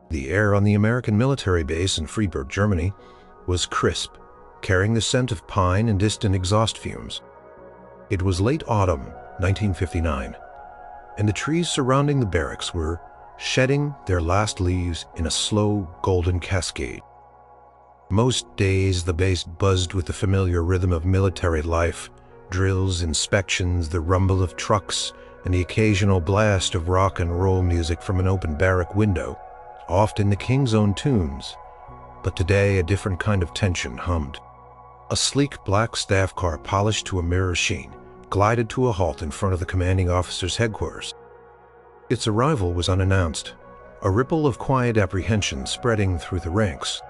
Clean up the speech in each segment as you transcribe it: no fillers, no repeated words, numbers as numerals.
The air on the American military base in Freiburg, Germany, was crisp, carrying the scent of pine and distant exhaust fumes. It was late autumn, 1959, and the trees surrounding the barracks were shedding their last leaves in a slow, golden cascade. Most days the base buzzed with the familiar rhythm of military life, drills, inspections, the rumble of trucks, and the occasional blast of rock and roll music from an open barrack window, often the King's own tunes. But today a different kind of tension hummed. A sleek black staff car polished to a mirror sheen glided to a halt in front of the commanding officer's headquarters. Its arrival was unannounced, a ripple of quiet apprehension spreading through the ranks.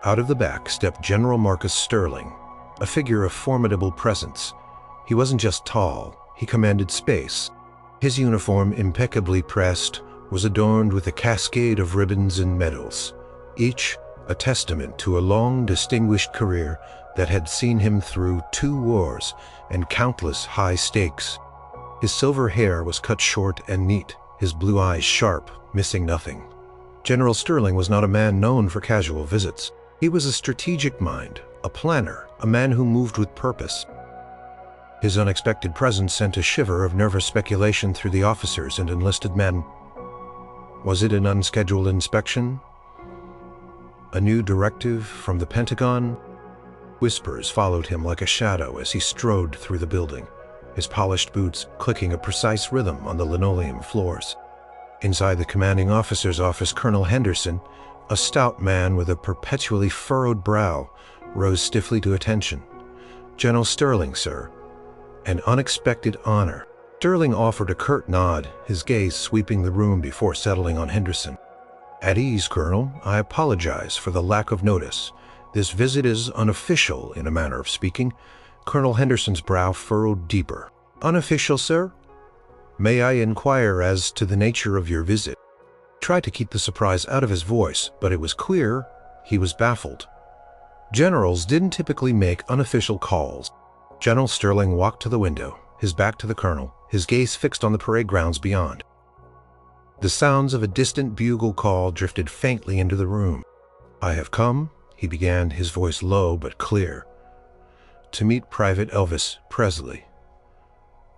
Out of the back stepped General Marcus Sterling, a figure of formidable presence. He wasn't just tall, he commanded space. His uniform, impeccably pressed, was adorned with a cascade of ribbons and medals, each a testament to a long, distinguished career that had seen him through 2 wars and countless high stakes. His silver hair was cut short and neat, his blue eyes sharp, missing nothing. General Sterling was not a man known for casual visits. He was a strategic mind, a planner, a man who moved with purpose. His unexpected presence sent a shiver of nervous speculation through the officers and enlisted men. Was it an unscheduled inspection? A new directive from the Pentagon? Whispers followed him like a shadow as he strode through the building, his polished boots clicking a precise rhythm on the linoleum floors. Inside the commanding officer's office, Colonel Henderson, a stout man with a perpetually furrowed brow, rose stiffly to attention. "General Sterling, sir." An unexpected honor. Sterling offered a curt nod, his gaze sweeping the room before settling on Henderson. "At ease, Colonel. I apologize for the lack of notice. This visit is unofficial, in a manner of speaking." Colonel Henderson's brow furrowed deeper. "Unofficial, sir? May I inquire as to the nature of your visit?" He tried to keep the surprise out of his voice, but it was clear he was baffled. Generals didn't typically make unofficial calls. General Sterling walked to the window, his back to the colonel, his gaze fixed on the parade grounds beyond. The sounds of a distant bugle call drifted faintly into the room. "I have come," he began, his voice low but clear, "to meet Private Elvis Presley."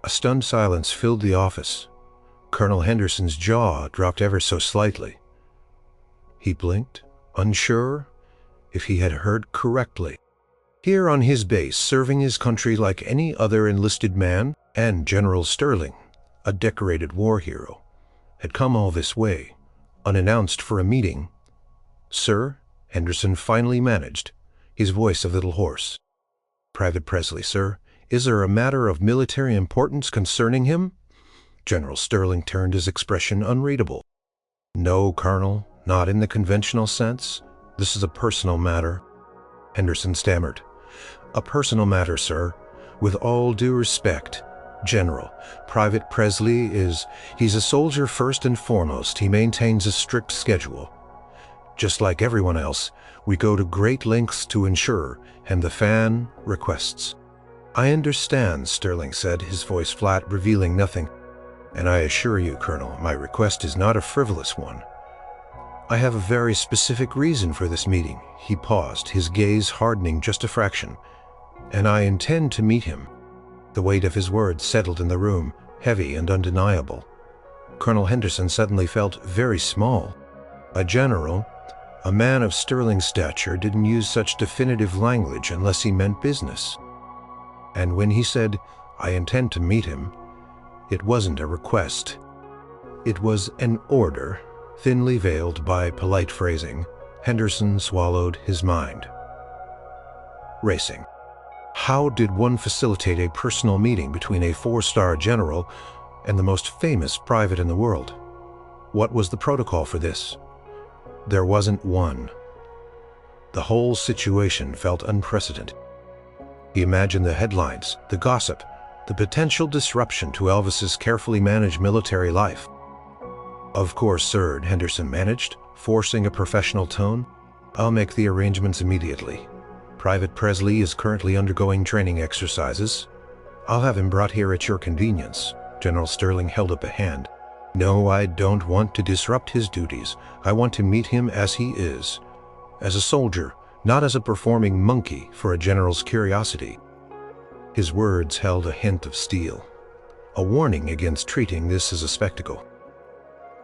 A stunned silence filled the office. Colonel Henderson's jaw dropped ever so slightly. He blinked, unsure if he had heard correctly. Here on his base, serving his country like any other enlisted man, and General Sterling, a decorated war hero, had come all this way, unannounced for a meeting. "Sir," Henderson finally managed, his voice a little hoarse. "Private Presley, sir. Is there a matter of military importance concerning him?" General Sterling turned, his expression unreadable. "No, Colonel, not in the conventional sense. This is a personal matter." Henderson stammered. "A personal matter, sir. With all due respect, General, Private Presley he's a soldier first and foremost. He maintains a strict schedule. Just like everyone else, we go to great lengths to ensure, and the fan requests." "I understand," Sterling said, his voice flat, revealing nothing. "And I assure you, Colonel, my request is not a frivolous one. I have a very specific reason for this meeting." He paused, his gaze hardening just a fraction. "And I intend to meet him." The weight of his words settled in the room, heavy and undeniable. Colonel Henderson suddenly felt very small. A general, a man of Sterling's stature, didn't use such definitive language unless he meant business. And when he said, "I intend to meet him," it wasn't a request. It was an order, thinly veiled by polite phrasing. Henderson swallowed, his mind racing. How did one facilitate a personal meeting between a 4-star general and the most famous private in the world? What was the protocol for this? There wasn't one. The whole situation felt unprecedented. He imagined the headlines, the gossip, the potential disruption to Elvis's carefully managed military life. "Of course, sir," Henderson managed, forcing a professional tone. "I'll make the arrangements immediately. Private Presley is currently undergoing training exercises. I'll have him brought here at your convenience." General Sterling held up a hand. No, I don't want to disrupt his duties. I want to meet him as he is, as a soldier, not as a performing monkey for a general's curiosity." His words held a hint of steel, a warning against treating this as a spectacle.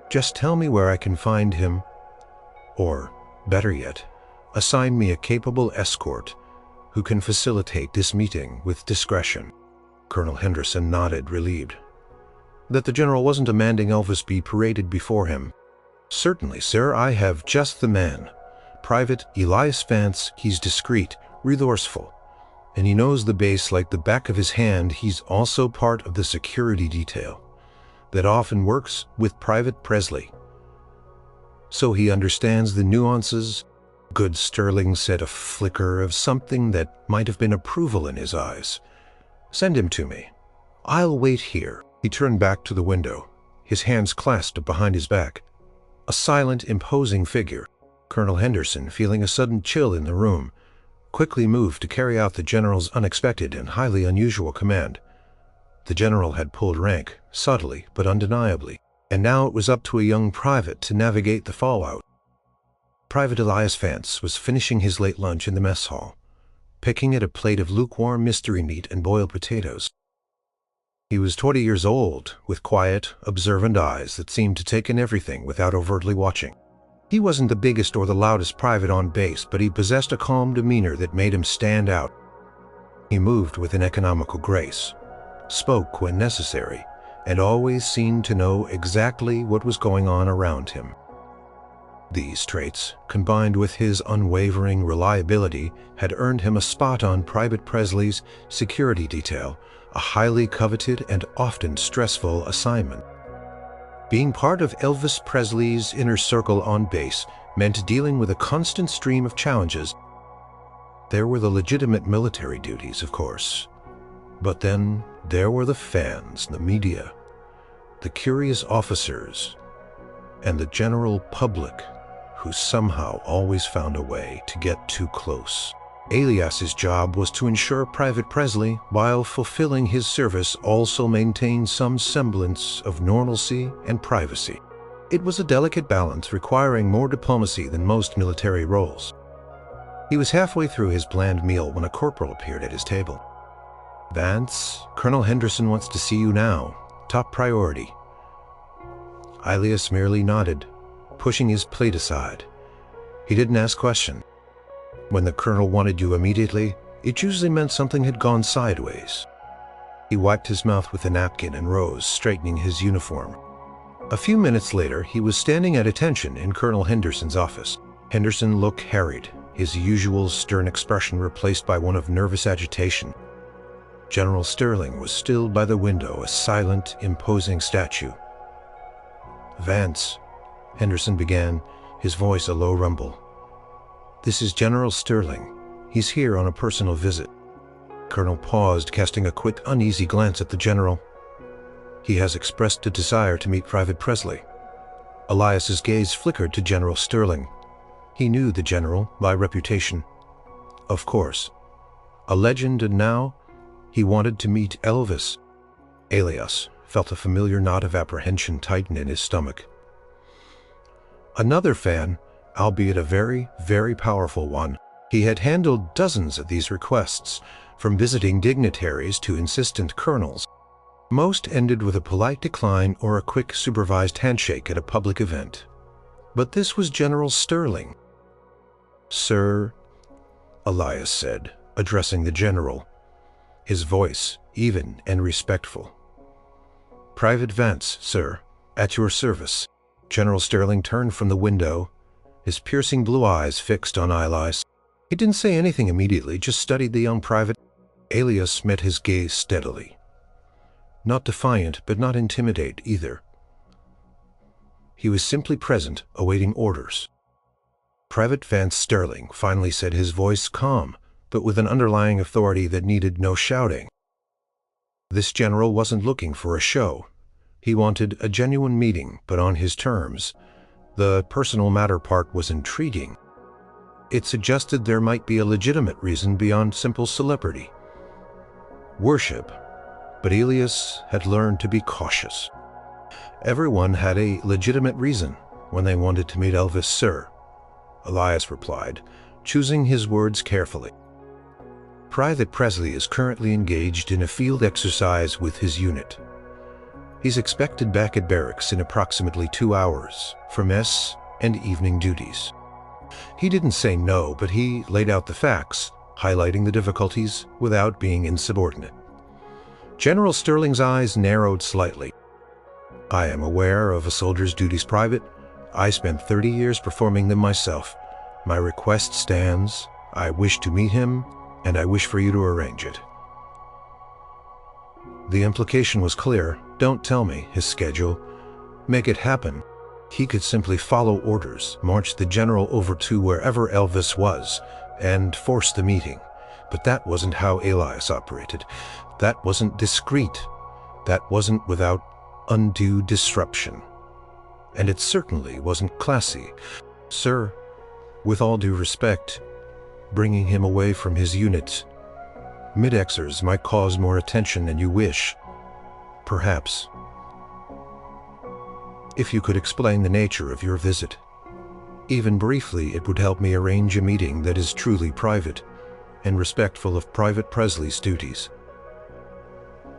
"Just tell me where I can find him, or, better yet, assign me a capable escort who can facilitate this meeting with discretion." Colonel Henderson nodded, relieved that the general wasn't demanding Elvis be paraded before him. "Certainly, sir, I have just the man. Private Elias Vance. He's discreet, resourceful, and he knows the base like the back of his hand. He's also part of the security detail that often works with Private Presley, so he understands the nuances." "Good," Sterling said, a flicker of something that might have been approval in his eyes. "Send him to me. I'll wait here." He turned back to the window, his hands clasped behind his back. A silent, imposing figure. Colonel Henderson, feeling a sudden chill in the room, quickly moved to carry out the general's unexpected and highly unusual command. The general had pulled rank, subtly but undeniably, and now it was up to a young private to navigate the fallout. Private Elias Vance was finishing his late lunch in the mess hall, picking at a plate of lukewarm mystery meat and boiled potatoes. He was 20 years old, with quiet, observant eyes that seemed to take in everything without overtly watching. He wasn't the biggest or the loudest private on base, but he possessed a calm demeanor that made him stand out. He moved with an economical grace, spoke when necessary, and always seemed to know exactly what was going on around him. These traits, combined with his unwavering reliability, had earned him a spot on Private Presley's security detail, a highly coveted and often stressful assignment. Being part of Elvis Presley's inner circle on base meant dealing with a constant stream of challenges. There were the legitimate military duties, of course, but then there were the fans, the media, the curious officers, and the general public, who somehow always found a way to get too close. Elias's job was to ensure Private Presley, while fulfilling his service, also maintained some semblance of normalcy and privacy. It was a delicate balance requiring more diplomacy than most military roles. He was halfway through his bland meal when a corporal appeared at his table. "Vance, Colonel Henderson wants to see you now. Top priority." Elias merely nodded, pushing his plate aside. He didn't ask questions. When the colonel wanted you immediately, it usually meant something had gone sideways. He wiped his mouth with a napkin and rose, straightening his uniform. A few minutes later, he was standing at attention in Colonel Henderson's office. Henderson looked harried, his usual stern expression replaced by one of nervous agitation. General Sterling was still by the window, a silent, imposing statue. "Vance," Henderson began, his voice a low rumble. "This is General Sterling. He's here on a personal visit." Colonel paused, casting a quick, uneasy glance at the general. "He has expressed a desire to meet Private Presley." Elias's gaze flickered to General Sterling. He knew the general by reputation. Of course, a legend, and now he wanted to meet Elvis. Elias felt a familiar knot of apprehension tighten in his stomach. Another fan, albeit a very, very powerful one. He had handled dozens of these requests, from visiting dignitaries to insistent colonels. Most ended with a polite decline or a quick supervised handshake at a public event. But this was General Sterling. "Sir," Elias said, addressing the general, his voice even and respectful. "Private Vance, sir, at your service." General Sterling turned from the window, his piercing blue eyes fixed on Elias. He didn't say anything immediately, just studied the young private. Elias met his gaze steadily. Not defiant, but not intimidate either. He was simply present, awaiting orders. Private Vance Sterling finally said, his voice calm, but with an underlying authority that needed no shouting. This general wasn't looking for a show. He wanted a genuine meeting, but on his terms. The personal matter part was intriguing. It suggested there might be a legitimate reason beyond simple celebrity. Worship, but Elias had learned to be cautious. Everyone had a legitimate reason when they wanted to meet Elvis, sir, Elias replied, choosing his words carefully. Private Presley is currently engaged in a field exercise with his unit. He's expected back at barracks in approximately 2 hours for mess and evening duties. He didn't say no, but he laid out the facts, highlighting the difficulties without being insubordinate. General Sterling's eyes narrowed slightly. I am aware of a soldier's duties, Private. I spent 30 years performing them myself. My request stands. I wish to meet him, and I wish for you to arrange it. The implication was clear. Don't tell me his schedule. Make it happen. He could simply follow orders, march the general over to wherever Elvis was, and force the meeting. But that wasn't how Elias operated. That wasn't discreet. That wasn't without undue disruption. And it certainly wasn't classy. Sir, with all due respect, bringing him away from his unit mid-exers might cause more attention than you wish. Perhaps. If you could explain the nature of your visit. Even briefly, it would help me arrange a meeting that is truly private and respectful of Private Presley's duties.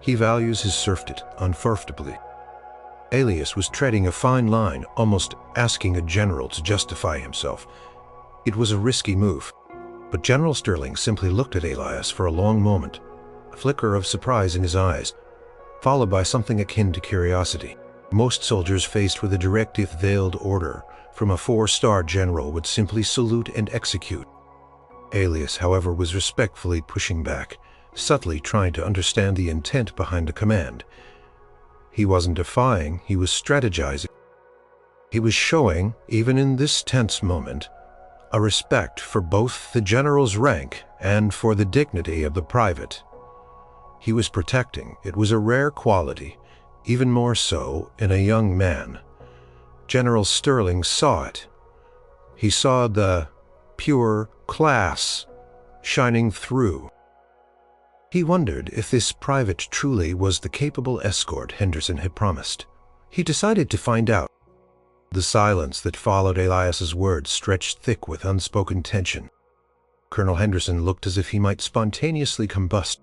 He values his serfdom unfurtively. Elias was treading a fine line, almost asking a general to justify himself. It was a risky move, but General Sterling simply looked at Elias for a long moment, a flicker of surprise in his eyes, followed by something akin to curiosity. Most soldiers faced with a directive-veiled order from a 4-star general would simply salute and execute. Elias, however, was respectfully pushing back, subtly trying to understand the intent behind the command. He wasn't defying, he was strategizing. He was showing, even in this tense moment, a respect for both the general's rank and for the dignity of the private. He was protecting. It was a rare quality, even more so in a young man. General Sterling saw it. He saw the pure class shining through. He wondered if this private truly was the capable escort Henderson had promised. He decided to find out. The silence that followed Elias's words stretched thick with unspoken tension. Colonel Henderson looked as if he might spontaneously combust.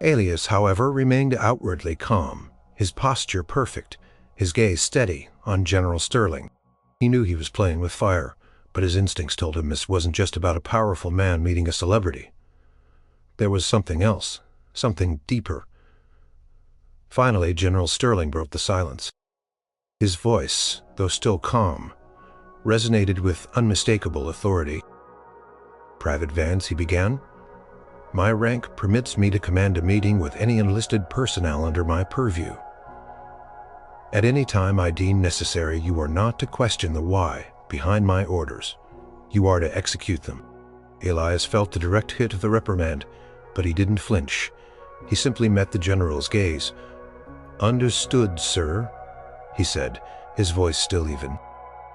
Elias, however, remained outwardly calm, his posture perfect, his gaze steady on General Sterling. He knew he was playing with fire, but his instincts told him this wasn't just about a powerful man meeting a celebrity. There was something else, something deeper. Finally, General Sterling broke the silence. His voice, though still calm, resonated with unmistakable authority. "Private Vance," he began, "my rank permits me to command a meeting with any enlisted personnel under my purview. At any time I deem necessary, you are not to question the why behind my orders. You are to execute them." Elias felt the direct hit of the reprimand, but he didn't flinch. He simply met the general's gaze. "Understood, sir," he said, his voice still even.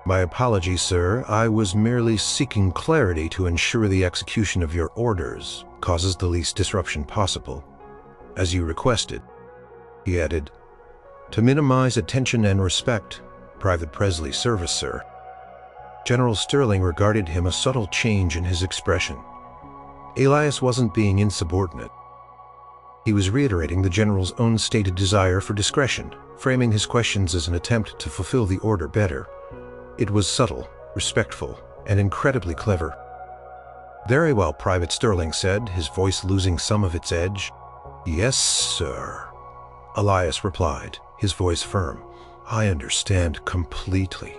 "My apologies, sir. I was merely seeking clarity to ensure the execution of your orders causes the least disruption possible. As you requested," he added, "to minimize attention and respect Private Presley's service, sir." General Sterling regarded him, a subtle change in his expression. Elias wasn't being insubordinate. He was reiterating the general's own stated desire for discretion, framing his questions as an attempt to fulfill the order better. It was subtle, respectful, and incredibly clever. "Very well," Private Sterling said, his voice losing some of its edge. "Yes, sir," Elias replied, his voice firm. "I understand completely."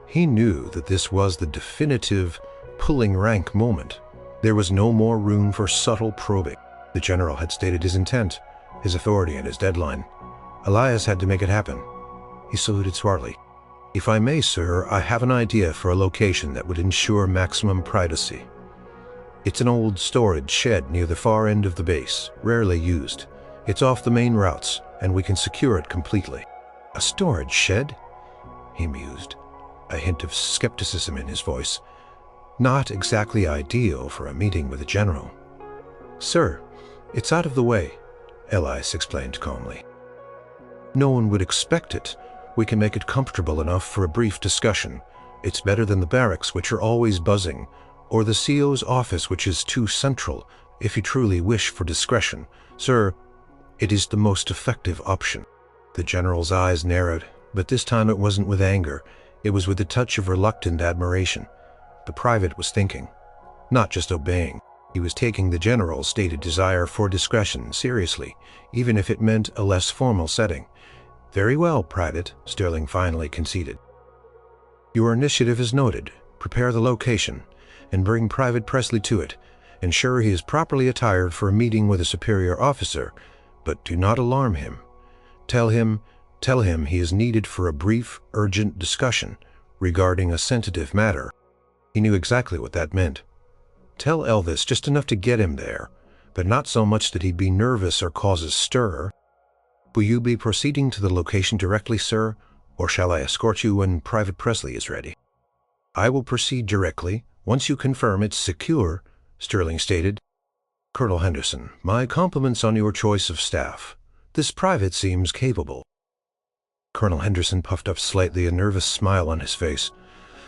He knew that this was the definitive pulling rank moment. There was no more room for subtle probing. The general had stated his intent, his authority, and his deadline. Elias had to make it happen. He saluted smartly. "If I may, sir, I have an idea for a location that would ensure maximum privacy. It's an old storage shed near the far end of the base, rarely used. It's off the main routes, and we can secure it completely." "A storage shed?" he mused, a hint of skepticism in his voice. "Not exactly ideal for a meeting with a general." "Sir, it's out of the way," Elias explained calmly. No one would expect it. We can make it comfortable enough for a brief discussion. It's better than the barracks, which are always buzzing, or the CO's office, which is too central, if you truly wish for discretion. Sir, it is the most effective option." The general's eyes narrowed, but this time it wasn't with anger. It was with a touch of reluctant admiration. The private was thinking, not just obeying. He was taking the general's stated desire for discretion seriously, even if it meant a less formal setting. "Very well, Private," Sterling finally conceded. "Your initiative is noted. Prepare the location, and bring Private Presley to it. Ensure he is properly attired for a meeting with a superior officer, but do not alarm him. Tell him he is needed for a brief, urgent discussion regarding a sensitive matter." He knew exactly what that meant. Tell Elvis just enough to get him there, but not so much that he'd be nervous or cause a stir. "Will you be proceeding to the location directly, sir, or shall I escort you when Private Presley is ready?" "I will proceed directly, once you confirm it's secure," Sterling stated. "Colonel Henderson, my compliments on your choice of staff. This private seems capable." Colonel Henderson puffed up slightly, a nervous smile on his face.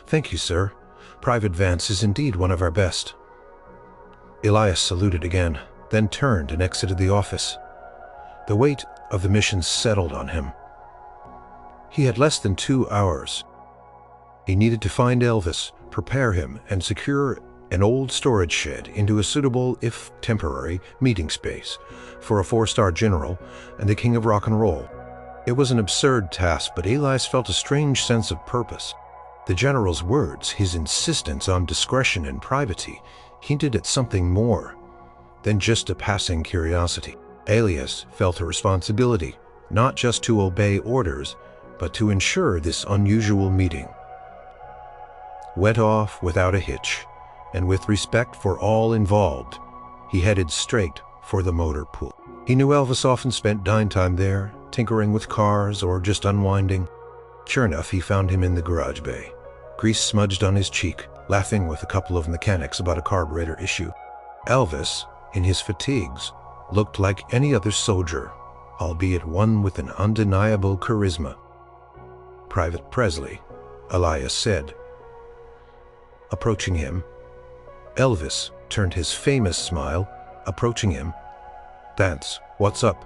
"Thank you, sir. Private Vance is indeed one of our best." Elias saluted again, then turned and exited the office. The weight of the mission settled on him. He had less than 2 hours. He needed to find Elvis, prepare him, and secure an old storage shed into a suitable, if temporary, meeting space for a 4-star general and the king of rock and roll. It was an absurd task, but Elias felt a strange sense of purpose. The general's words, his insistence on discretion and privacy, hinted at something more than just a passing curiosity. Elias felt a responsibility, not just to obey orders, but to ensure this unusual meeting went off without a hitch, and with respect for all involved, he headed straight for the motor pool. He knew Elvis often spent downtime there, tinkering with cars or just unwinding. Sure enough, he found him in the garage bay, grease smudged on his cheek, laughing with a couple of mechanics about a carburetor issue. Elvis, in his fatigues, looked like any other soldier, albeit one with an undeniable charisma. "Private Presley," Elias said. Approaching him, Elvis turned his famous smile, approaching him. "Vance, what's up?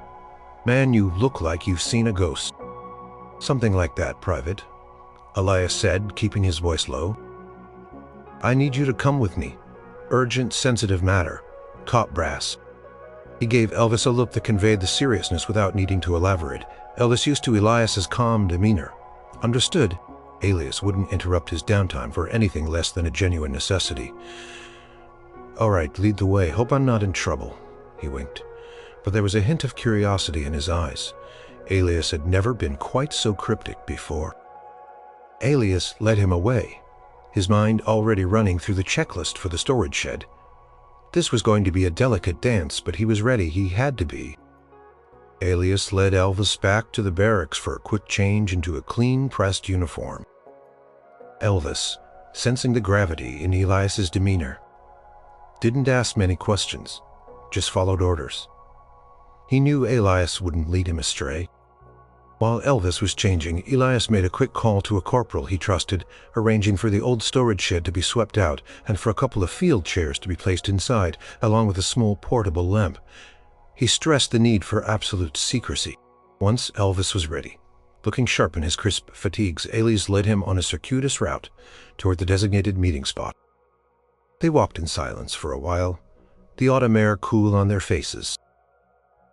Man, you look like you've seen a ghost." "Something like that, Private," Elias said, keeping his voice low. "I need you to come with me. Urgent, sensitive matter. Cop brass." He gave Elvis a look that conveyed the seriousness without needing to elaborate. Elvis, used to Elias's calm demeanor, understood Elias wouldn't interrupt his downtime for anything less than a genuine necessity. "All right, lead the way. Hope I'm not in trouble," he winked. But there was a hint of curiosity in his eyes. Elias had never been quite so cryptic before. Elias led him away, his mind already running through the checklist for the storage shed. This was going to be a delicate dance, but he was ready. He had to be. Elias led Elvis back to the barracks for a quick change into a clean-pressed uniform. Elvis, sensing the gravity in Elias's demeanor, didn't ask many questions, just followed orders. He knew Elias wouldn't lead him astray. While Elvis was changing, Elias made a quick call to a corporal he trusted, arranging for the old storage shed to be swept out and for a couple of field chairs to be placed inside, along with a small portable lamp. He stressed the need for absolute secrecy. Once Elvis was ready, looking sharp in his crisp fatigues, Elias led him on a circuitous route toward the designated meeting spot. They walked in silence for a while, the autumn air cool on their faces.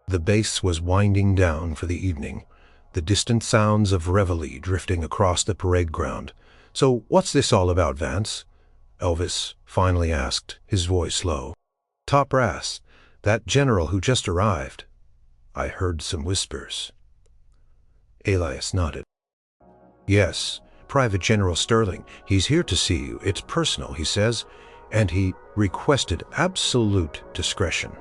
The base was winding down for the evening, the distant sounds of reveille drifting across the parade ground. "So what's this all about, Vance?" Elvis finally asked, his voice low. "Top brass, that general who just arrived. I heard some whispers." Elias nodded. "Yes, Private General Sterling. He's here to see you. It's personal, he says, and he requested absolute discretion."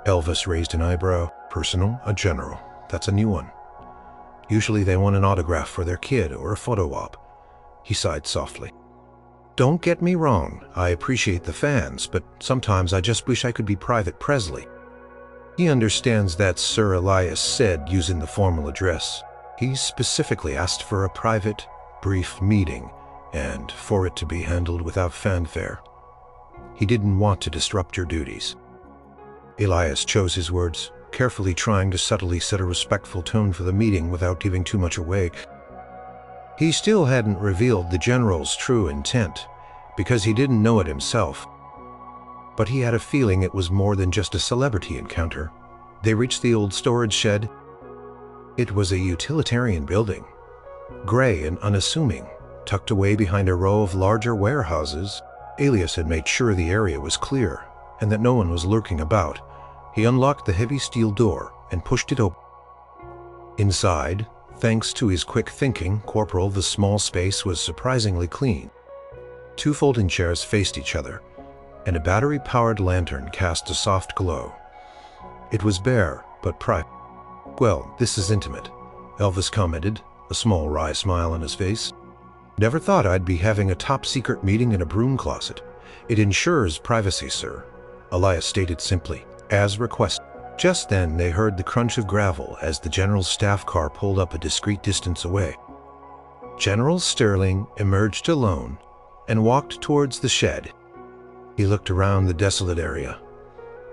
Elvis raised an eyebrow. "Personal? A general? That's a new one. Usually they want an autograph for their kid or a photo op." He sighed softly. "Don't get me wrong, I appreciate the fans, but sometimes I just wish I could be Private Presley." "He understands that," Sir Elias said, using the formal address. "He specifically asked for a private, brief meeting, and for it to be handled without fanfare. He didn't want to disrupt your duties." Elias chose his words, carefully trying to subtly set a respectful tone for the meeting without giving too much away. He still hadn't revealed the general's true intent, because he didn't know it himself. But he had a feeling it was more than just a celebrity encounter. They reached the old storage shed. It was a utilitarian building, gray and unassuming, tucked away behind a row of larger warehouses. Elias had made sure the area was clear and that no one was lurking about. He unlocked the heavy steel door and pushed it open. Inside, thanks to his quick thinking, the small space was surprisingly clean. 2 folding chairs faced each other, and a battery-powered lantern cast a soft glow. It was bare, but private. "Well, this is intimate," Elvis commented, a small wry smile on his face. "Never thought I'd be having a top-secret meeting in a broom closet. It ensures privacy, sir," Elias stated simply, as requested. Just then they heard the crunch of gravel as the general's staff car pulled up a discreet distance away. General Sterling emerged alone and walked towards the shed. He looked around the desolate area,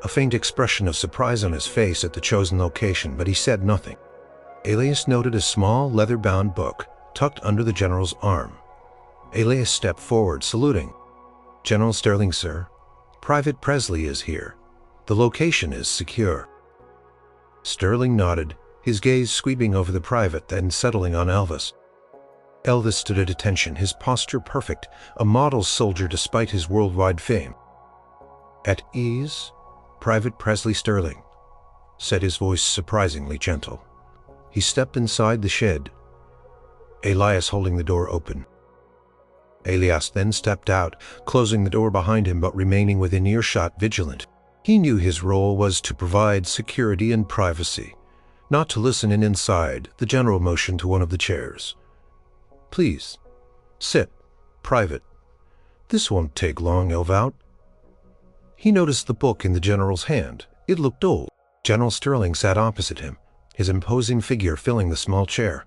a faint expression of surprise on his face at the chosen location, but he said nothing. Elias noted a small leather-bound book tucked under the general's arm. Elias stepped forward, saluting. "General Sterling, sir. Private Presley is here. The location is secure." Sterling nodded, his gaze sweeping over the private, then settling on Elvis. Elvis stood at attention, his posture perfect, a model soldier despite his worldwide fame. "At ease, Private Presley Sterling," said his voice surprisingly gentle. He stepped inside the shed, Elias holding the door open. Elias then stepped out, closing the door behind him but remaining within earshot, vigilant. He knew his role was to provide security and privacy, not to listen in. Inside, the general motioned to one of the chairs. "Please, sit, Private. This won't take long, Elvout." He noticed the book in the general's hand. It looked old. General Sterling sat opposite him, his imposing figure filling the small chair.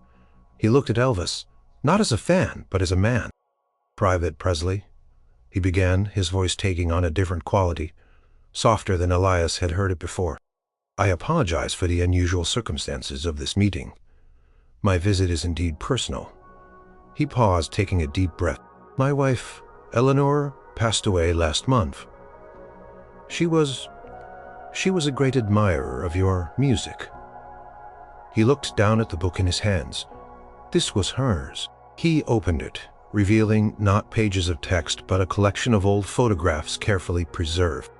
He looked at Elvis, not as a fan, but as a man. "Private Presley," he began, his voice taking on a different quality, softer than Elias had heard it before. "I apologize for the unusual circumstances of this meeting. My visit is indeed personal." He paused, taking a deep breath. "My wife, Eleanor, passed away last month. She was a great admirer of your music." He looked down at the book in his hands. This was hers. He opened it, revealing not pages of text but a collection of old photographs carefully preserved.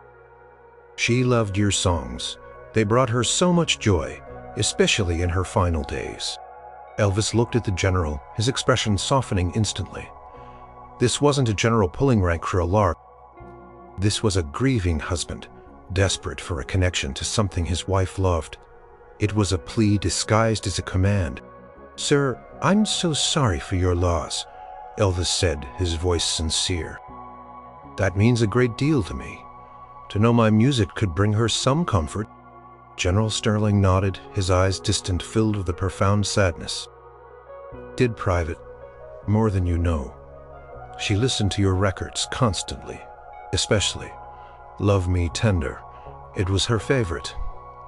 "She loved your songs. They brought her so much joy, especially in her final days." Elvis looked at the general, his expression softening instantly. This wasn't a general pulling rank for a lark. This was a grieving husband, desperate for a connection to something his wife loved. It was a plea disguised as a command. "Sir, I'm so sorry for your loss," Elvis said, his voice sincere. "That means a great deal to me. To know my music could bring her some comfort." General Sterling nodded, his eyes distant, filled with a profound sadness. "Did Private, more than you know. She listened to your records constantly, especially Love Me Tender. It was her favorite.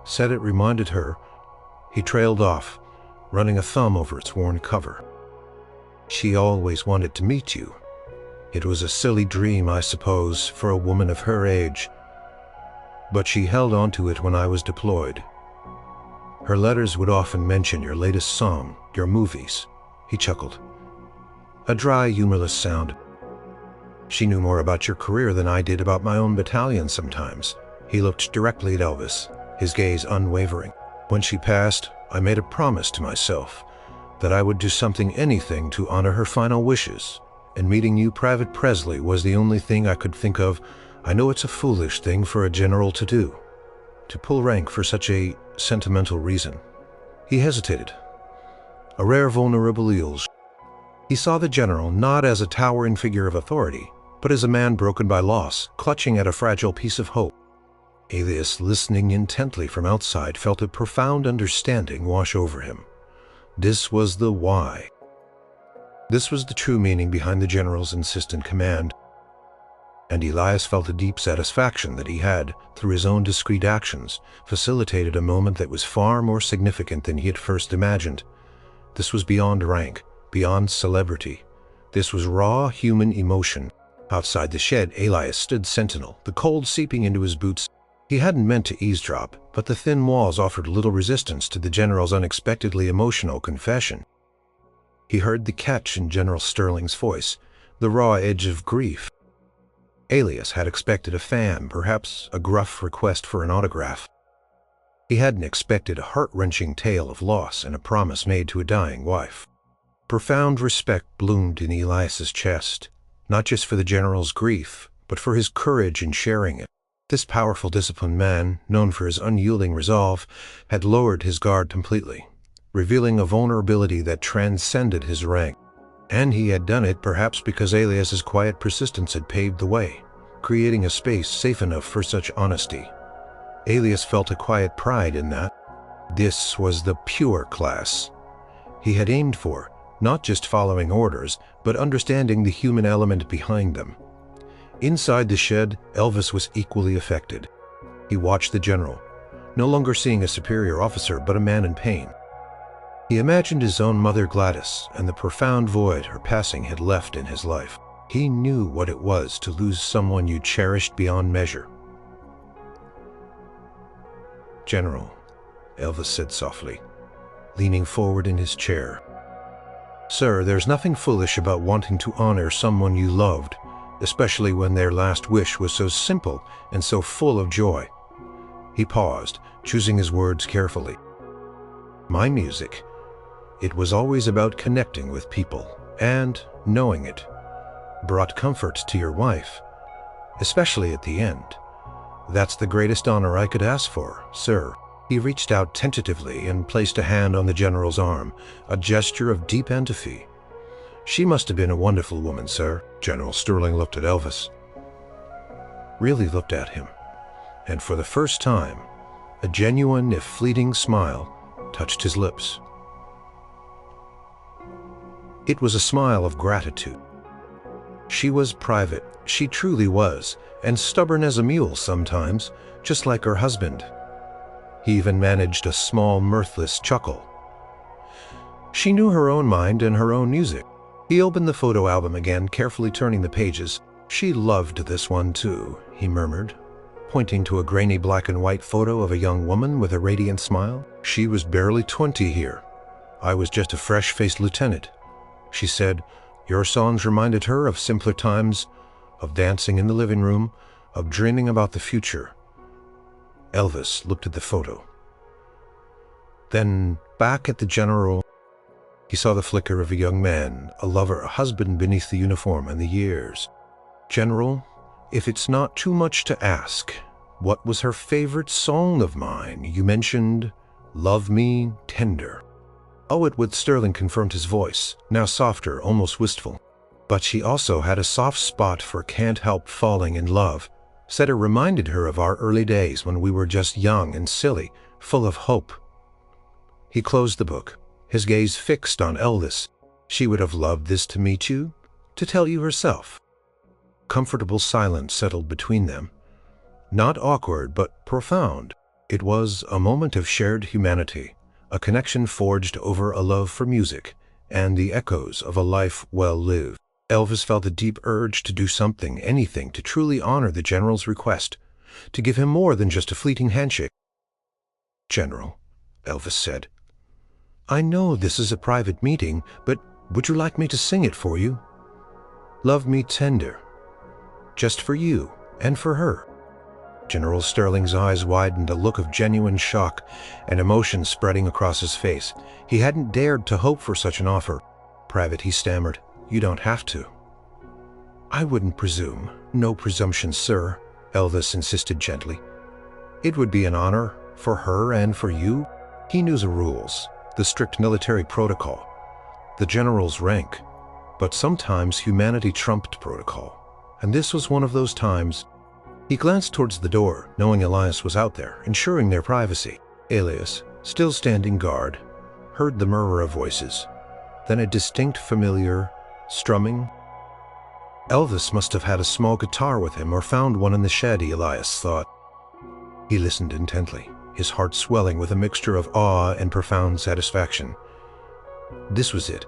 Said it reminded her." He trailed off, running a thumb over its worn cover. "She always wanted to meet you. It was a silly dream, I suppose, for a woman of her age. But she held on to it when I was deployed. Her letters would often mention your latest song, your movies." He chuckled. A dry, humorless sound. "She knew more about your career than I did about my own battalion sometimes." He looked directly at Elvis, his gaze unwavering. "When she passed, I made a promise to myself that I would do anything to honor her final wishes, and meeting you, Private Presley, was the only thing I could think of. I know it's a foolish thing for a general to do, to pull rank for such a sentimental reason." He hesitated, a rare vulnerable. He saw the general not as a towering figure of authority, but as a man broken by loss, clutching at a fragile piece of hope. Elias, listening intently from outside, felt a profound understanding wash over him. This was the why. This was the true meaning behind the general's insistent command. And Elias felt a deep satisfaction that he had, through his own discreet actions, facilitated a moment that was far more significant than he had first imagined. This was beyond rank, beyond celebrity. This was raw human emotion. Outside the shed, Elias stood sentinel, the cold seeping into his boots. He hadn't meant to eavesdrop, but the thin walls offered little resistance to the general's unexpectedly emotional confession. He heard the catch in General Sterling's voice, the raw edge of grief. Elias had expected a fan, perhaps a gruff request for an autograph. He hadn't expected a heart-wrenching tale of loss and a promise made to a dying wife. Profound respect bloomed in Elias's chest, not just for the general's grief, but for his courage in sharing it. This powerful, disciplined man, known for his unyielding resolve, had lowered his guard completely, revealing a vulnerability that transcended his rank. And he had done it perhaps because Elias's quiet persistence had paved the way, creating a space safe enough for such honesty. Elias felt a quiet pride in that. This was the pure class he had aimed for, not just following orders, but understanding the human element behind them. Inside the shed, Elvis was equally affected. He watched the general, no longer seeing a superior officer but a man in pain. He imagined his own mother Gladys and the profound void her passing had left in his life. He knew what it was to lose someone you cherished beyond measure. "General," Elvis said softly, leaning forward in his chair. "Sir, there's nothing foolish about wanting to honor someone you loved, especially when their last wish was so simple and so full of joy." He paused, choosing his words carefully. "My music, it was always about connecting with people, and, knowing it, brought comfort to your wife, especially at the end. That's the greatest honor I could ask for, sir." He reached out tentatively and placed a hand on the general's arm, a gesture of deep empathy. "She must have been a wonderful woman, sir." General Sterling looked at Elvis, really looked at him, and for the first time, a genuine if fleeting smile touched his lips. It was a smile of gratitude. She was private, she truly was, and stubborn as a mule sometimes, just like her husband. He even managed a small, mirthless chuckle. She knew her own mind and her own music. He opened the photo album again, carefully turning the pages. "She loved this one too," he murmured, pointing to a grainy black and white photo of a young woman with a radiant smile. "She was barely 20 here. I was just a fresh-faced lieutenant," she said. "Your songs reminded her of simpler times, of dancing in the living room, of dreaming about the future." Elvis looked at the photo. Then, back at the general, he saw the flicker of a young man, a lover, a husband beneath the uniform and the years. "General, if it's not too much to ask, what was her favorite song of mine? You mentioned 'Love Me Tender.'" "Oh, it would," Sterling confirmed, his voice, now softer, almost wistful. "But she also had a soft spot for 'Can't Help Falling in Love.' Said it reminded her of our early days when we were just young and silly, full of hope." He closed the book, his gaze fixed on Elvis. "She would have loved this to meet you, to tell you herself." Comfortable silence settled between them. Not awkward, but profound. It was a moment of shared humanity, a connection forged over a love for music, and the echoes of a life well lived. Elvis felt a deep urge to do something, anything, to truly honor the general's request, to give him more than just a fleeting handshake. "General," Elvis said, "I know this is a private meeting, but would you like me to sing it for you? 'Love Me Tender,' just for you and for her." General Sterling's eyes widened, a look of genuine shock and emotion spreading across his face. He hadn't dared to hope for such an offer. "Private," he stammered. "You don't have to." "I wouldn't presume. No presumption, sir," Elvis insisted gently. "It would be an honor for her and for you." He knew the rules, the strict military protocol, the general's rank, but sometimes humanity trumped protocol, and this was one of those times. He glanced towards the door, knowing Elias was out there, ensuring their privacy. Elias, still standing guard, heard the murmur of voices, then a distinct familiar strumming. Elvis must have had a small guitar with him or found one in the shed, Elias thought. He listened intently, his heart swelling with a mixture of awe and profound satisfaction. This was it.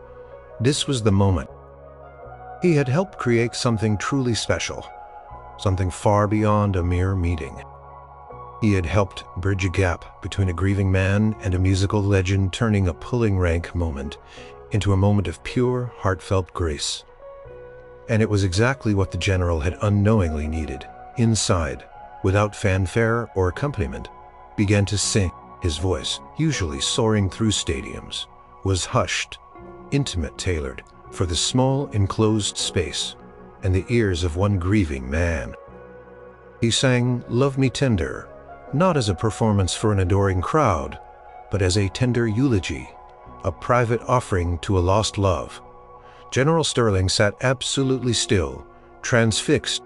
This was the moment. He had helped create something truly special, something far beyond a mere meeting. He had helped bridge a gap between a grieving man and a musical legend, turning a pulling rank moment into a moment of pure, heartfelt grace. And it was exactly what the general had unknowingly needed. Inside, without fanfare or accompaniment, began to sing. His voice, usually soaring through stadiums, was hushed, intimate, tailored for the small enclosed space and the ears of one grieving man. He sang "Love Me Tender," not as a performance for an adoring crowd, but as a tender eulogy, a private offering to a lost love. General Sterling sat absolutely still, transfixed.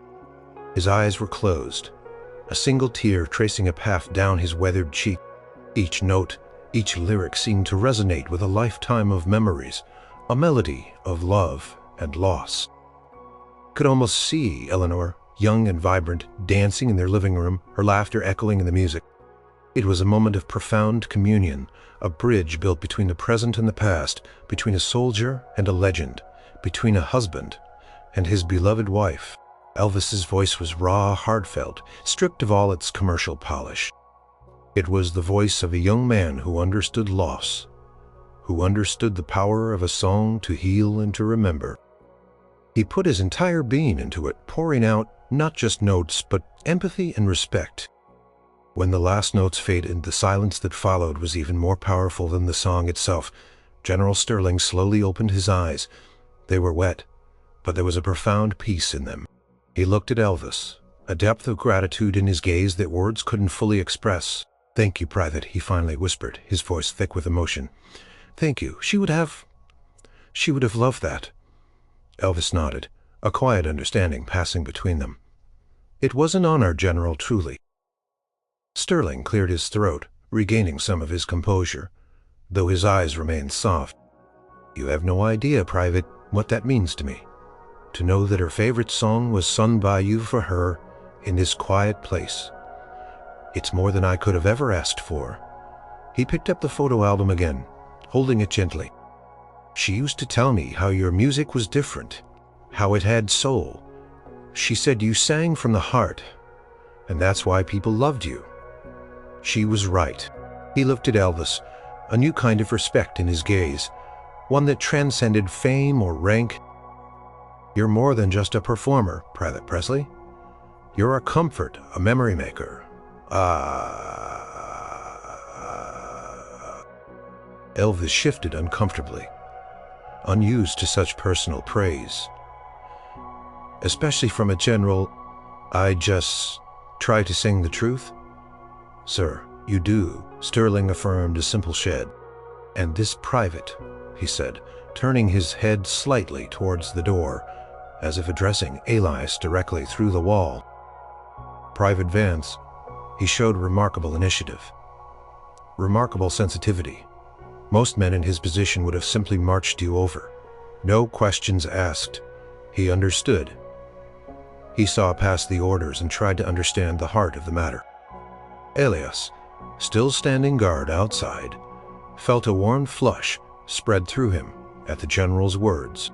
His eyes were closed, a single tear tracing a path down his weathered cheek. Each note, each lyric seemed to resonate with a lifetime of memories, a melody of love and loss. Could almost see Eleanor, young and vibrant, dancing in their living room, her laughter echoing in the music. It was a moment of profound communion, a bridge built between the present and the past, between a soldier and a legend, between a husband and his beloved wife. Elvis's voice was raw, heartfelt, stripped of all its commercial polish. It was the voice of a young man who understood loss, who understood the power of a song to heal and to remember. He put his entire being into it, pouring out not just notes, but empathy and respect. When the last notes faded, the silence that followed was even more powerful than the song itself. General Sterling slowly opened his eyes. They were wet, but there was a profound peace in them. He looked at Elvis, a depth of gratitude in his gaze that words couldn't fully express. "Thank you, Private," he finally whispered, his voice thick with emotion. "Thank you. She would have loved that." Elvis nodded, a quiet understanding passing between them. "It was an honor, General, truly." Sterling cleared his throat, regaining some of his composure, though his eyes remained soft. "You have no idea, Private, what that means to me. To know that her favorite song was sung by you for her in this quiet place. It's more than I could have ever asked for." He picked up the photo album again, holding it gently. "She used to tell me how your music was different, how it had soul. She said you sang from the heart, and that's why people loved you." She was right. He looked at Elvis, a new kind of respect in his gaze, one that transcended fame or rank. "You're more than just a performer, Private Presley. You're a comfort, a memory maker. Elvis shifted uncomfortably, unused to such personal praise. "Especially from a general. I just try to sing the truth." "Sir, you do," Sterling affirmed, a simple shed. "And this Private," he said, turning his head slightly towards the door, as if addressing Elias directly through the wall. "Private Vance, he showed remarkable initiative, remarkable sensitivity. Most men in his position would have simply marched you over. No questions asked. He understood. He saw past the orders and tried to understand the heart of the matter." Elias, still standing guard outside, felt a warm flush spread through him at the general's words.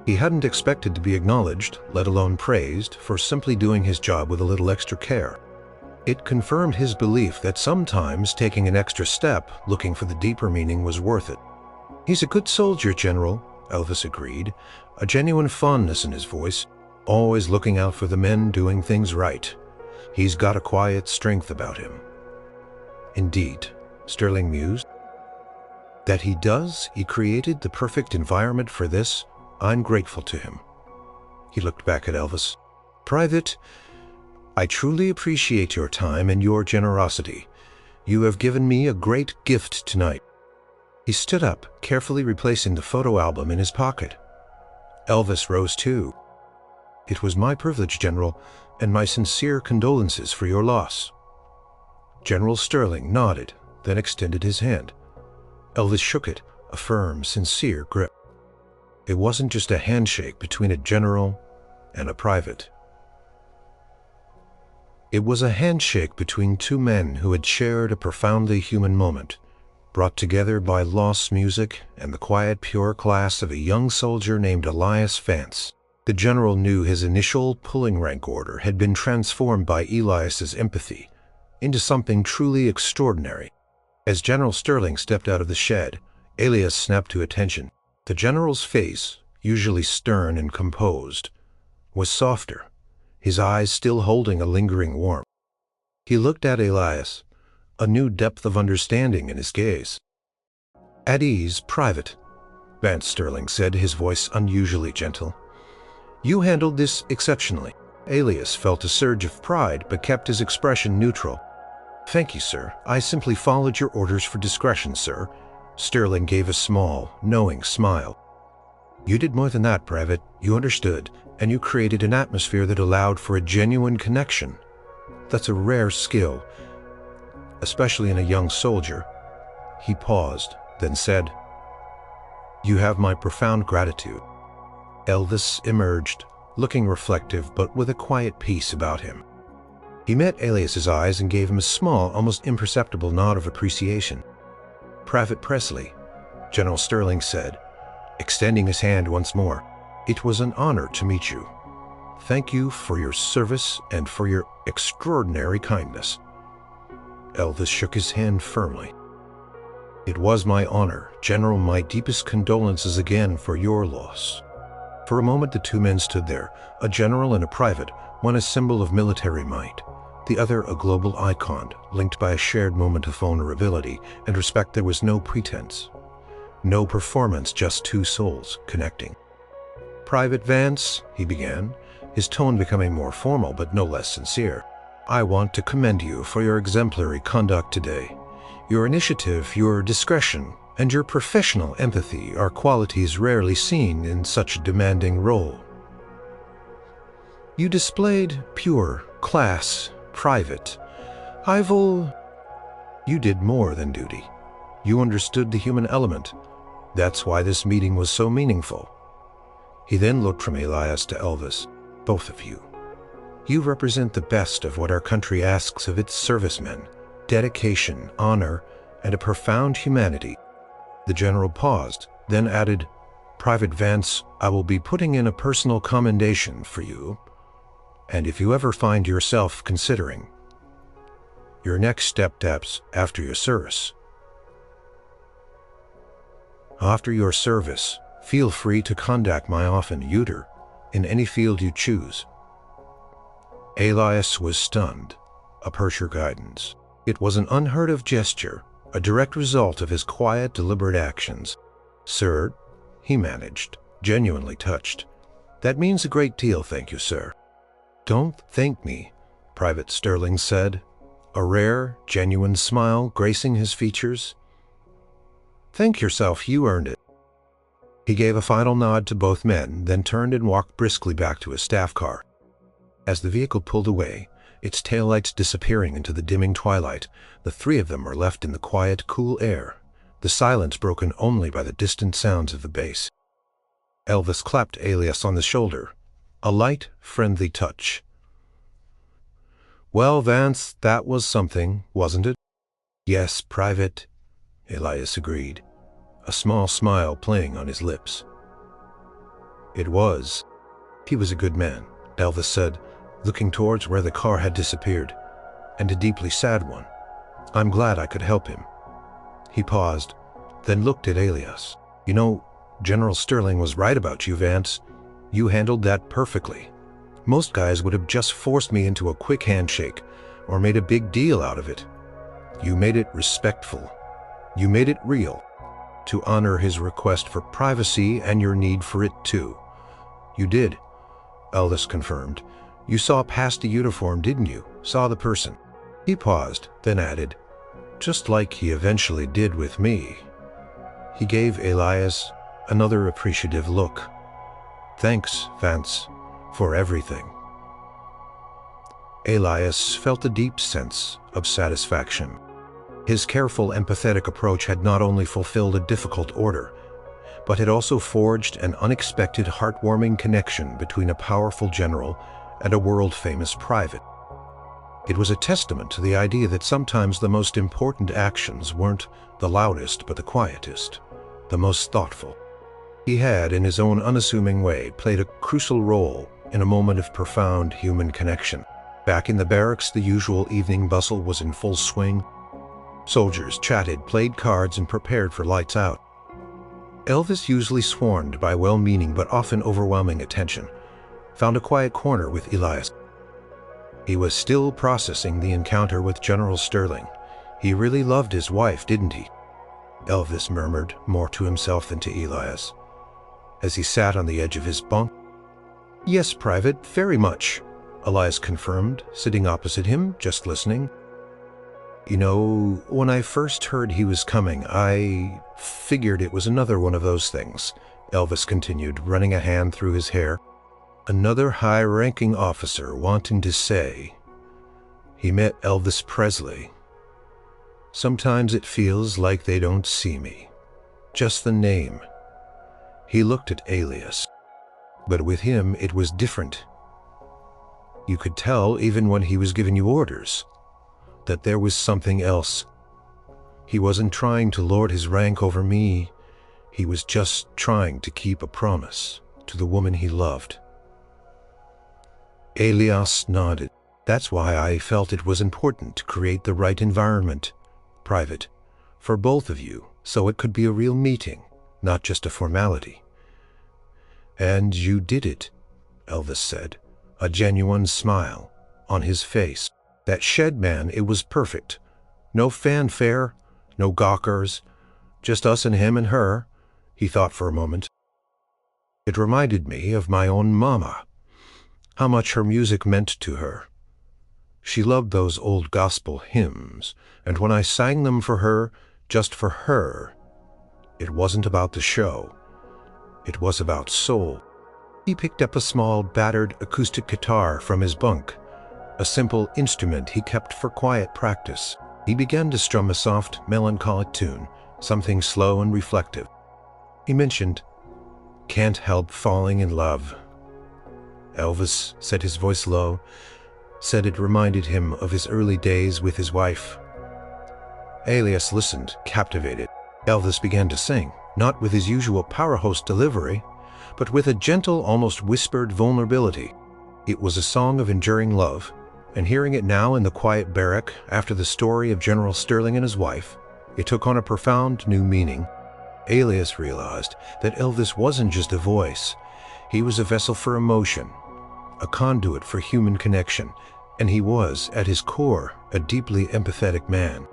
He hadn't expected to be acknowledged, let alone praised, for simply doing his job with a little extra care. It confirmed his belief that sometimes taking an extra step, looking for the deeper meaning, was worth it. "He's a good soldier, General," Elvis agreed, a genuine fondness in his voice, always looking out for the men doing things right. "He's got a quiet strength about him." "Indeed," Sterling mused. "That he does. He created the perfect environment for this. I'm grateful to him." He looked back at Elvis. "Private, I truly appreciate your time and your generosity. You have given me a great gift tonight." He stood up, carefully replacing the photo album in his pocket. Elvis rose too. "It was my privilege, General, and my sincere condolences for your loss." General Sterling nodded, then extended his hand. Elvis shook it, a firm, sincere grip. It wasn't just a handshake between a general and a private. It was a handshake between two men who had shared a profoundly human moment, brought together by lost music and the quiet, pure class of a young soldier named Elias Vance. The general knew his initial pulling rank order had been transformed by Elias's empathy into something truly extraordinary. As General Sterling stepped out of the shed, Elias snapped to attention. The general's face, usually stern and composed, was softer, his eyes still holding a lingering warmth. He looked at Elias, a new depth of understanding in his gaze. "At ease, Private," Vance Sterling said, his voice unusually gentle. "You handled this exceptionally." Elias felt a surge of pride but kept his expression neutral. "Thank you, sir. I simply followed your orders for discretion, sir." Sterling gave a small, knowing smile. "You did more than that, Private. You understood, and you created an atmosphere that allowed for a genuine connection. That's a rare skill, especially in a young soldier." He paused, then said, "You have my profound gratitude." Elvis emerged, looking reflective but with a quiet peace about him. He met Elias's eyes and gave him a small, almost imperceptible nod of appreciation. "Private Presley," General Sterling said, extending his hand once more. "It was an honor to meet you. Thank you for your service and for your extraordinary kindness." Elvis shook his hand firmly. "It was my honor, General. My deepest condolences again for your loss." For a moment the two men stood there, a general and a private, one a symbol of military might, the other a global icon, linked by a shared moment of vulnerability and respect. There was no pretense, no performance, just two souls connecting. "Private Vance," he began, his tone becoming more formal but no less sincere, "I want to commend you for your exemplary conduct today. Your initiative, your discretion, and your professional empathy are qualities rarely seen in such a demanding role. You displayed pure class, Private. You did more than duty. You understood the human element. That's why this meeting was so meaningful." He then looked from Elias to Elvis. "Both of you. You represent the best of what our country asks of its servicemen: dedication, honor, and a profound humanity." The general paused, then added, "Private Vance, I will be putting in a personal commendation for you, and if you ever find yourself considering your next steps after your service, feel free to contact my office in any field you choose." Elias was stunned. "Approach your guidance." It was an unheard of gesture, a direct result of his quiet, deliberate actions. "Sir," he managed, genuinely touched. "That means a great deal, thank you, sir." "Don't thank me," Private Sterling said, a rare, genuine smile gracing his features. "Thank yourself, you earned it." He gave a final nod to both men, then turned and walked briskly back to his staff car. As the vehicle pulled away, its taillights disappearing into the dimming twilight, the three of them were left in the quiet, cool air, the silence broken only by the distant sounds of the bass. Elvis clapped Elias on the shoulder, a light, friendly touch. "Well, Vance, that was something, wasn't it?" "Yes, Private," Elias agreed, a small smile playing on his lips. "It was. He was a good man," Elvis said, looking towards where the car had disappeared, "and a deeply sad one. I'm glad I could help him." He paused, then looked at Elias. "You know, General Sterling was right about you, Vance. You handled that perfectly. Most guys would have just forced me into a quick handshake or made a big deal out of it. You made it respectful. You made it real, to honor his request for privacy and your need for it too." "You did," Elvis confirmed. "You saw past the uniform, didn't you? Saw the person." He paused, then added, "Just like he eventually did with me." He gave Elias another appreciative look. "Thanks, Vance, for everything." Elias felt a deep sense of satisfaction. His careful, empathetic approach had not only fulfilled a difficult order, but had also forged an unexpected, heartwarming connection between a powerful general and a world-famous private. It was a testament to the idea that sometimes the most important actions weren't the loudest but the quietest, the most thoughtful. He had, in his own unassuming way, played a crucial role in a moment of profound human connection. Back in the barracks, the usual evening bustle was in full swing. Soldiers chatted, played cards, and prepared for lights out. Elvis, usually swarmed by well-meaning but often overwhelming attention, found a quiet corner with Elias. He was still processing the encounter with General Sterling. He really loved his wife, didn't he? Elvis murmured, more to himself than to Elias, as he sat on the edge of his bunk. "Yes, Private, very much," Elias confirmed, sitting opposite him, just listening. "You know, when I first heard he was coming, I figured it was another one of those things," Elvis continued, running a hand through his hair. "Another high-ranking officer wanting to say he met Elvis Presley. Sometimes it feels like they don't see me. Just the name." He looked at Elias. But with him, it was different. You could tell, even when he was giving you orders, that there was something else. He wasn't trying to lord his rank over me. He was just trying to keep a promise to the woman he loved. Elias nodded. "That's why I felt it was important to create the right environment, Private, for both of you, so it could be a real meeting, not just a formality." "And you did it," Elvis said, a genuine smile on his face. "That shed, man, it was perfect. No fanfare, no gawkers, just us and him and her." He thought for a moment. "It reminded me of my own mama, how much her music meant to her. She loved those old gospel hymns, and when I sang them for her, just for her, it wasn't about the show. It was about soul." He picked up a small, battered acoustic guitar from his bunk, a simple instrument he kept for quiet practice. He began to strum a soft, melancholic tune, something slow and reflective. He mentioned, "Can't help falling in love." Elvis said, his voice low, said it reminded him of his early days with his wife. Elias listened, captivated. Elvis began to sing, not with his usual power-host delivery, but with a gentle, almost whispered vulnerability. It was a song of enduring love, and hearing it now in the quiet barrack after the story of General Sterling and his wife, it took on a profound new meaning. Elias realized that Elvis wasn't just a voice. He was a vessel for emotion, a conduit for human connection, and he was, at his core, a deeply empathetic man.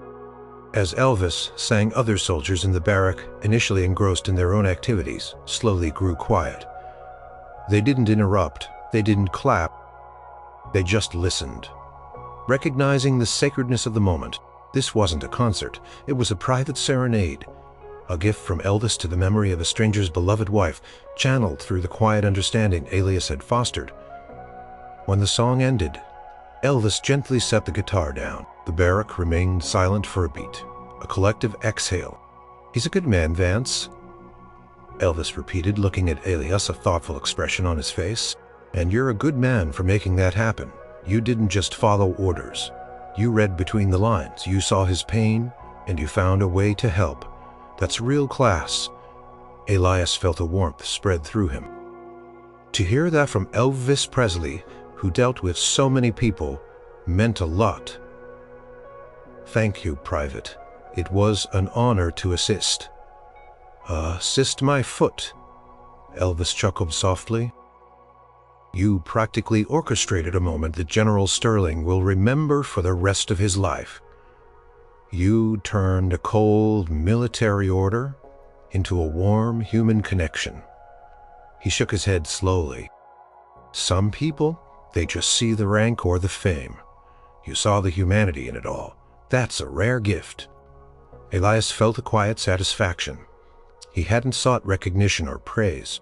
As Elvis sang, other soldiers in the barrack, initially engrossed in their own activities, slowly grew quiet. They didn't interrupt, they didn't clap, they just listened, recognizing the sacredness of the moment. This wasn't a concert, it was a private serenade, a gift from Elvis to the memory of a stranger's beloved wife, channeled through the quiet understanding Elias had fostered. When the song ended, Elvis gently set the guitar down. The barrack remained silent for a beat, a collective exhale. "He's a good man, Vance," Elvis repeated, looking at Elias, a thoughtful expression on his face. "And you're a good man for making that happen. You didn't just follow orders. You read between the lines. You saw his pain, and you found a way to help. That's real class." Elias felt a warmth spread through him. To hear that from Elvis Presley, who dealt with so many people, meant a lot. "Thank you, Private. It was an honor to assist." "Assist my foot," Elvis chuckled softly. "You practically orchestrated a moment that General Sterling will remember for the rest of his life. You turned a cold military order into a warm human connection." He shook his head slowly. "Some people, they just see the rank or the fame. You saw the humanity in it all. That's a rare gift." Elias felt a quiet satisfaction. He hadn't sought recognition or praise.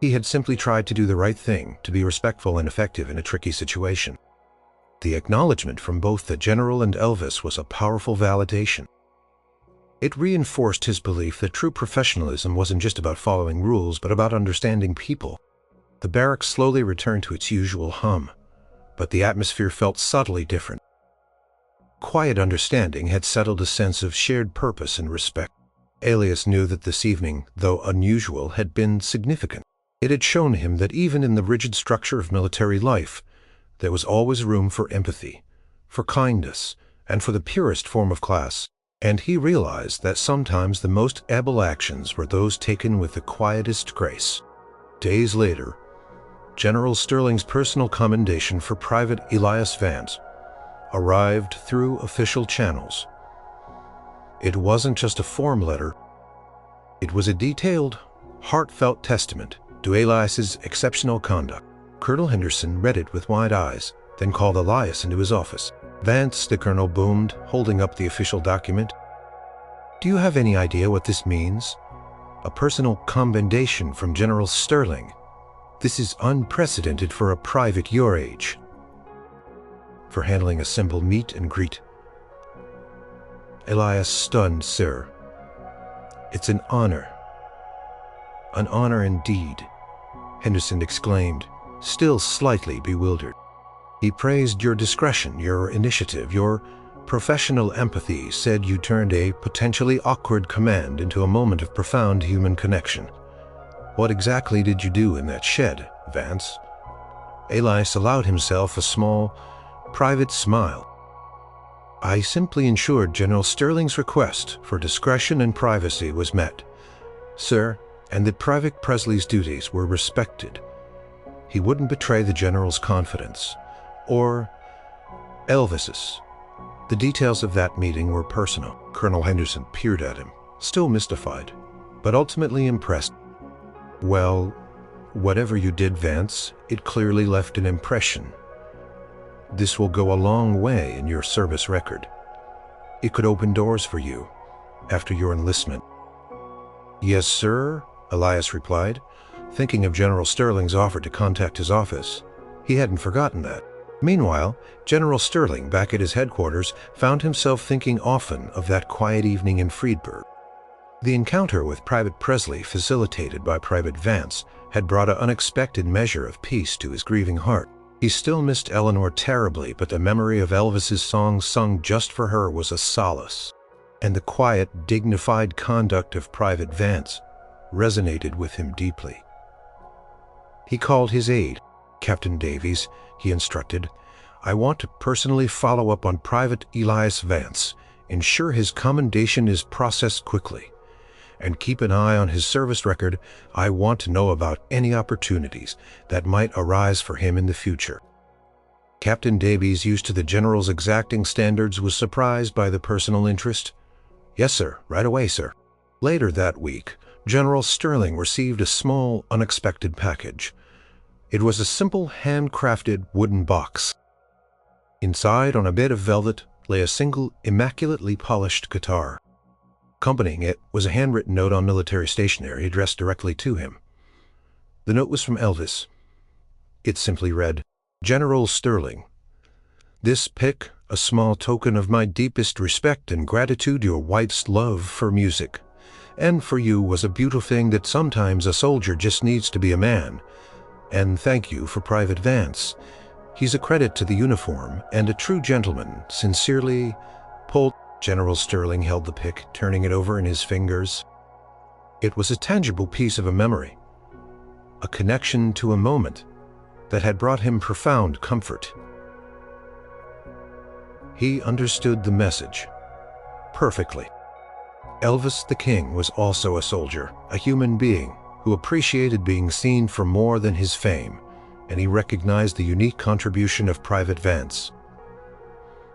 He had simply tried to do the right thing, to be respectful and effective in a tricky situation. The acknowledgement from both the general and Elvis was a powerful validation. It reinforced his belief that true professionalism wasn't just about following rules, but about understanding people. The barracks slowly returned to its usual hum, but the atmosphere felt subtly different. Quiet understanding had settled a sense of shared purpose and respect. Elias knew that this evening, though unusual, had been significant. It had shown him that even in the rigid structure of military life, there was always room for empathy, for kindness, and for the purest form of class. And he realized that sometimes the most able actions were those taken with the quietest grace. Days later, General Sterling's personal commendation for Private Elias Vance arrived through official channels. It wasn't just a form letter. It was a detailed, heartfelt testament to Elias's exceptional conduct. Colonel Henderson read it with wide eyes, then called Elias into his office. "Vance," the colonel boomed, holding up the official document. "Do you have any idea what this means? A personal commendation from General Sterling. This is unprecedented for a private your age. For handling a simple meet and greet." Elias stunned, "Sir, it's an honor. An honor indeed," Henderson exclaimed, still slightly bewildered. He praised your discretion, your initiative, your professional empathy, said you turned a potentially awkward command into a moment of profound human connection. "What exactly did you do in that shed, Vance?" Elias allowed himself a small, private smile. "I simply ensured General Sterling's request for discretion and privacy was met, sir, and that Private Presley's duties were respected. He wouldn't betray the General's confidence, or Elvis's. The details of that meeting were personal." Colonel Henderson peered at him, still mystified, but ultimately impressed. "Well, whatever you did, Vance, it clearly left an impression. This will go a long way in your service record. It could open doors for you after your enlistment." "Yes, sir," Elias replied, thinking of General Sterling's offer to contact his office. He hadn't forgotten that. Meanwhile, General Sterling, back at his headquarters, found himself thinking often of that quiet evening in Friedberg. The encounter with Private Presley, facilitated by Private Vance, had brought an unexpected measure of peace to his grieving heart. He still missed Eleanor terribly, but the memory of Elvis's song sung just for her was a solace. And the quiet, dignified conduct of Private Vance resonated with him deeply. He called his aide. "Captain Davies," he instructed, "I want to personally follow up on Private Elias Vance, ensure his commendation is processed quickly, and keep an eye on his service record. I want to know about any opportunities that might arise for him in the future." Captain Davies, used to the General's exacting standards, was surprised by the personal interest. "Yes, sir. Right away, sir." Later that week, General Sterling received a small, unexpected package. It was a simple, handcrafted wooden box. Inside, on a bed of velvet, lay a single, immaculately polished guitar. Accompanying it was a handwritten note on military stationery addressed directly to him. The note was from Elvis. It simply read, "General Sterling, this pick, a small token of my deepest respect and gratitude, your wife's love for music. And for you was a beautiful thing that sometimes a soldier just needs to be a man. And thank you for Private Vance. He's a credit to the uniform and a true gentleman. Sincerely, Paul." General Sterling held the pick, turning it over in his fingers. It was a tangible piece of a memory, a connection to a moment that had brought him profound comfort. He understood the message perfectly. Elvis the King was also a soldier, a human being who appreciated being seen for more than his fame, and he recognized the unique contribution of Private Vance.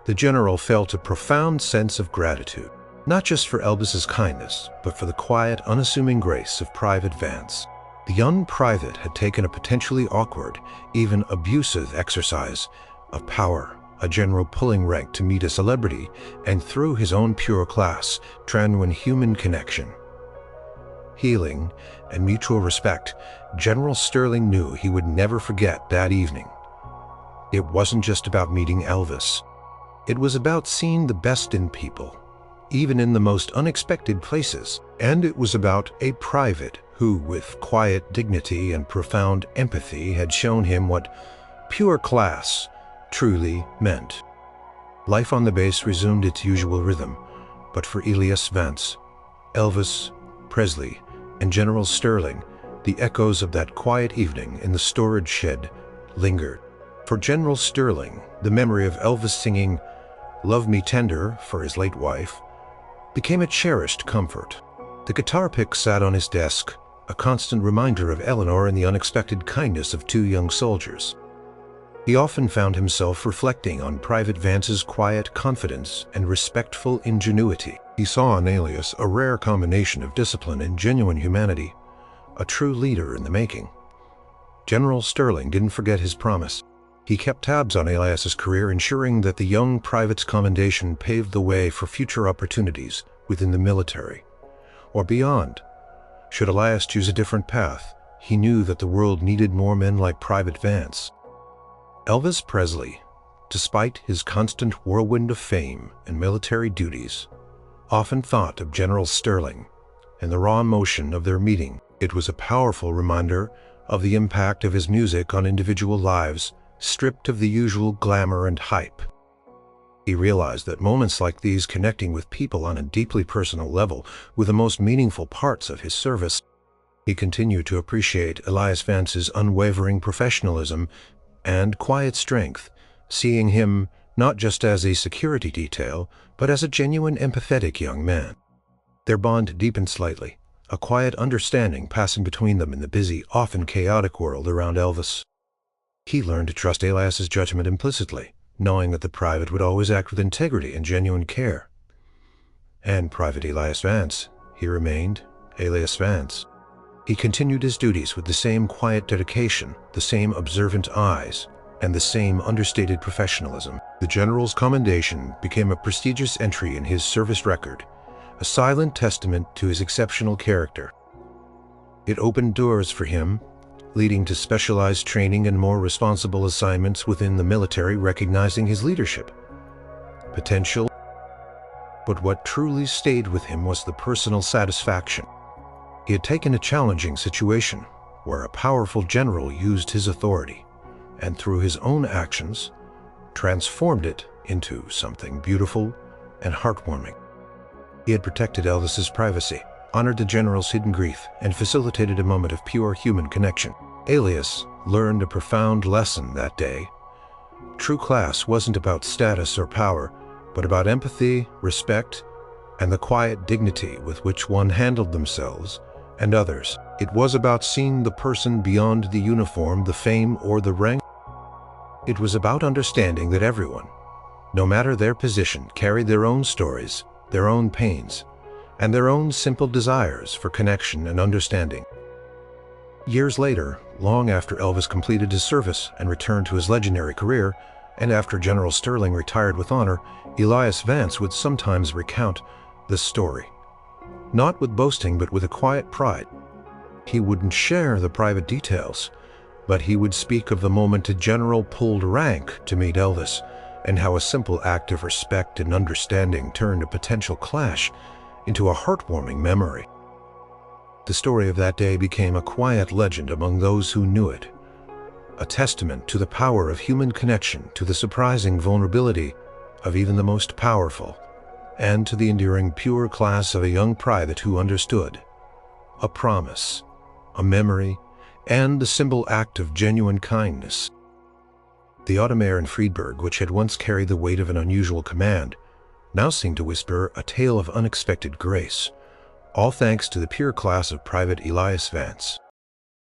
The general felt a profound sense of gratitude, not just for Elvis's kindness, but for the quiet, unassuming grace of Private Vance. The young private had taken a potentially awkward, even abusive exercise of power, a general pulling rank to meet a celebrity, and through his own pure class, genuine human connection, healing, and mutual respect, General Sterling knew he would never forget that evening. It wasn't just about meeting Elvis. It was about seeing the best in people, even in the most unexpected places. And it was about a private who, with quiet dignity and profound empathy, had shown him what pure class truly meant. Life on the base resumed its usual rhythm, but for Elias Vance, Elvis Presley, and General Sterling, the echoes of that quiet evening in the storage shed lingered. For General Sterling, the memory of Elvis singing "Love Me Tender" for his late wife became a cherished comfort. The guitar pick sat on his desk, a constant reminder of Eleanor and the unexpected kindness of two young soldiers. He often found himself reflecting on Private Vance's quiet confidence and respectful ingenuity. He saw in Elias a rare combination of discipline and genuine humanity, a true leader in the making. General Sterling didn't forget his promise. He kept tabs on Elias's career, ensuring that the young private's commendation paved the way for future opportunities within the military or beyond. Should Elias choose a different path, he knew that the world needed more men like Private Vance. Elvis Presley, despite his constant whirlwind of fame and military duties, often thought of General Sterling and the raw emotion of their meeting. It was a powerful reminder of the impact of his music on individual lives, stripped of the usual glamour and hype. He realized that moments like these, connecting with people on a deeply personal level, were the most meaningful parts of his service. He continued to appreciate Elias Vance's unwavering professionalism and quiet strength, seeing him not just as a security detail, but as a genuine, empathetic young man. Their bond deepened slightly, a quiet understanding passing between them in the busy, often chaotic world around Elvis. He learned to trust Elias's judgment implicitly, knowing that the private would always act with integrity and genuine care. And Private Elias Vance, he remained Elias Vance. He continued his duties with the same quiet dedication, the same observant eyes, and the same understated professionalism. The general's commendation became a prestigious entry in his service record, a silent testament to his exceptional character. It opened doors for him, leading to specialized training and more responsible assignments within the military, recognizing his leadership potential. But what truly stayed with him was the personal satisfaction. He had taken a challenging situation where a powerful general used his authority and, through his own actions, transformed it into something beautiful and heartwarming. He had protected Elvis's privacy, honored the general's hidden grief, and facilitated a moment of pure human connection. Elias learned a profound lesson that day. True class wasn't about status or power, but about empathy, respect, and the quiet dignity with which one handled themselves and others. It was about seeing the person beyond the uniform, the fame, or the rank. It was about understanding that everyone, no matter their position, carried their own stories, their own pains, and their own simple desires for connection and understanding. Years later, long after Elvis completed his service and returned to his legendary career, and after General Sterling retired with honor, Elias Vance would sometimes recount this story. Not with boasting, but with a quiet pride. He wouldn't share the private details, but he would speak of the moment a general pulled rank to meet Elvis, and how a simple act of respect and understanding turned a potential clash into a heartwarming memory. The story of that day became a quiet legend among those who knew it, a testament to the power of human connection, to the surprising vulnerability of even the most powerful, and to the enduring pure class of a young private who understood a promise, a memory, and the simple act of genuine kindness. The Automare in Friedberg, which had once carried the weight of an unusual command, now seemed to whisper a tale of unexpected grace, all thanks to the pure class of Private Elias Vance.